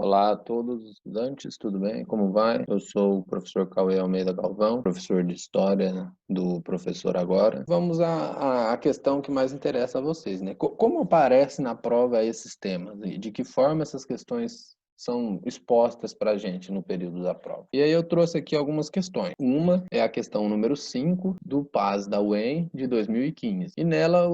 Olá a todos os estudantes, tudo bem? Como vai? Eu sou o professor Cauê Almeida Galvão, professor de História do Professor Agora. Vamos à questão que mais interessa a vocês, né? Como aparece na prova esses temas? E de que forma essas questões são expostas para a gente no período da prova? E aí eu trouxe aqui algumas questões. Uma é a questão número 5 do PAS da UEM de 2015. E nela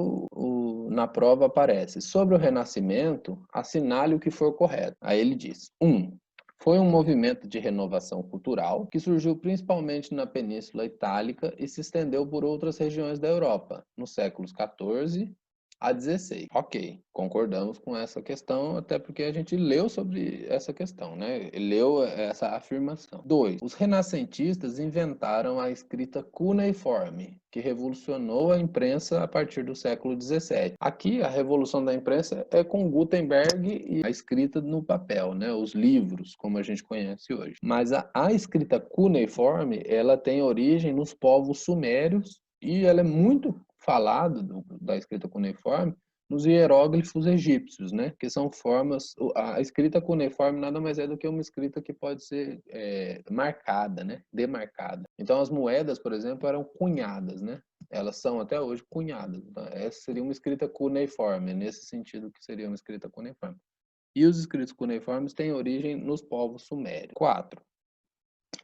na prova aparece: sobre o Renascimento, assinale o que for correto. Aí ele diz: 1. Foi um movimento de renovação cultural que surgiu principalmente na Península Itálica e se estendeu por outras regiões da Europa, nos séculos XIV a 16. Ok, concordamos com essa questão, até porque a gente leu sobre essa questão, né? Leu essa afirmação. 2. Os renascentistas inventaram a escrita cuneiforme, que revolucionou a imprensa a partir do século XVII. Aqui, a revolução da imprensa é com Gutenberg e a escrita no papel, né? Os livros, como a gente conhece hoje. Mas a escrita cuneiforme, ela tem origem nos povos sumérios e ela é muito falada da escrita cuneiforme nos hieróglifos egípcios, né? Que são formas... A escrita cuneiforme nada mais é do que uma escrita que pode ser marcada, né? Demarcada. Então, as moedas, por exemplo, eram cunhadas, né? Elas são até hoje cunhadas. Então, essa seria uma escrita cuneiforme, nesse sentido que seria uma escrita cuneiforme. E os escritos cuneiformes têm origem nos povos sumérios. 4.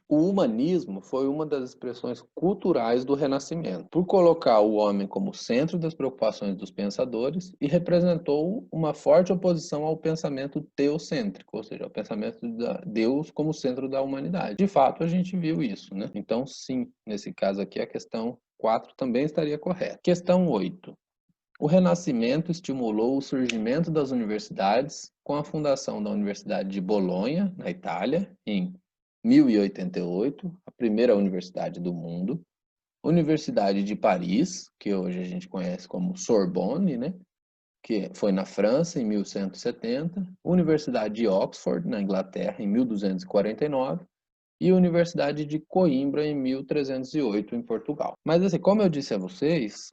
O humanismo foi uma das expressões culturais do Renascimento, por colocar o homem como centro das preocupações dos pensadores e representou uma forte oposição ao pensamento teocêntrico, ou seja, ao pensamento de Deus como centro da humanidade. De fato, a gente viu isso, né? Então, sim, nesse caso aqui, a questão 4 também estaria correta. Questão 8. O Renascimento estimulou o surgimento das universidades com a fundação da Universidade de Bolonha, na Itália, em 1088, a primeira universidade do mundo, Universidade de Paris, que hoje a gente conhece como Sorbonne, né? Que foi na França, em 1170, Universidade de Oxford, na Inglaterra, em 1249, e Universidade de Coimbra, em 1308, em Portugal. Mas, assim, como eu disse a vocês,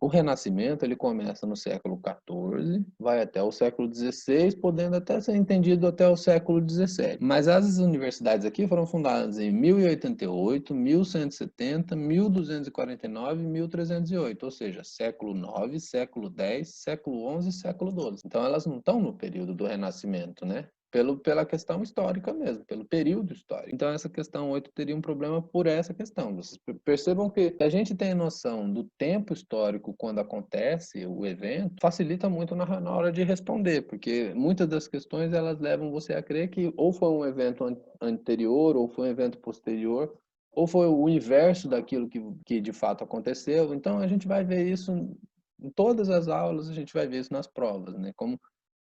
o Renascimento ele começa no século XIV, vai até o século XVI, podendo até ser entendido até o século XVII. Mas as universidades aqui foram fundadas em 1088, 1170, 1249 e 1308, ou seja, século IX, século X, século XI e século XII. Então elas não estão no período do Renascimento, né? Pela questão histórica mesmo, pelo período histórico. Então, essa questão 8 teria um problema por essa questão. Vocês percebam que a gente tem noção do tempo histórico quando acontece o evento, facilita muito na hora de responder, porque muitas das questões elas levam você a crer que ou foi um evento anterior, ou foi um evento posterior, ou foi o inverso daquilo que de fato aconteceu. Então, a gente vai ver isso em todas as aulas, a gente vai ver isso nas provas, né? Como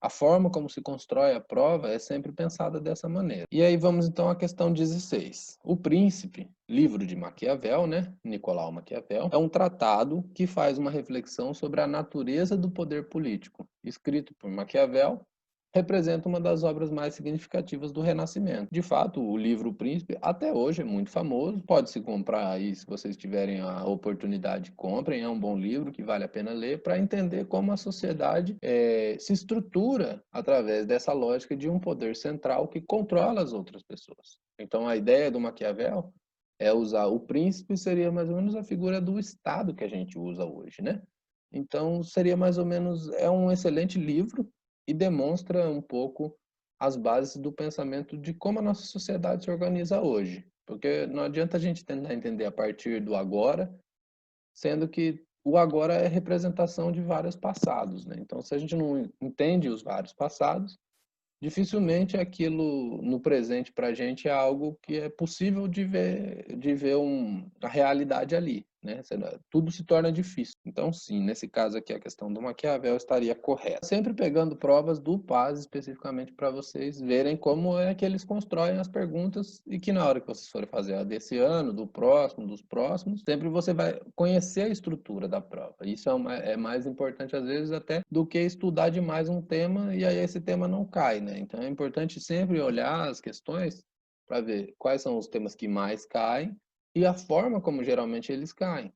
a forma como se constrói a prova é sempre pensada dessa maneira. E aí vamos então à questão 16. O Príncipe, livro de Maquiavel, né? Nicolau Maquiavel, é um tratado que faz uma reflexão sobre a natureza do poder político. Escrito por Maquiavel, representa uma das obras mais significativas do Renascimento. De fato, o livro O Príncipe até hoje é muito famoso, pode-se comprar aí, se vocês tiverem a oportunidade, comprem, é um bom livro que vale a pena ler para entender como a sociedade se estrutura através dessa lógica de um poder central que controla as outras pessoas. Então, a ideia do Maquiavel é usar o príncipe, seria mais ou menos a figura do Estado que a gente usa hoje, né? Então, seria mais ou menos, é um excelente livro, e demonstra um pouco as bases do pensamento de como a nossa sociedade se organiza hoje. Porque não adianta a gente tentar entender a partir do agora, sendo que o agora é representação de vários passados, né? Então, se a gente não entende os vários passados, dificilmente aquilo no presente para a gente é algo que é possível de ver a realidade ali, né? Tudo se torna difícil. Então, sim, nesse caso aqui, a questão do Maquiavel estaria correta. Sempre pegando provas do PAS especificamente para vocês verem como é que eles constroem as perguntas e que na hora que vocês forem fazer a desse ano, do próximo, dos próximos, sempre você vai conhecer a estrutura da prova. Isso é mais importante, às vezes, até do que estudar demais um tema e aí esse tema não cai, né? Então, é importante sempre olhar as questões para ver quais são os temas que mais caem e a forma como geralmente eles caem.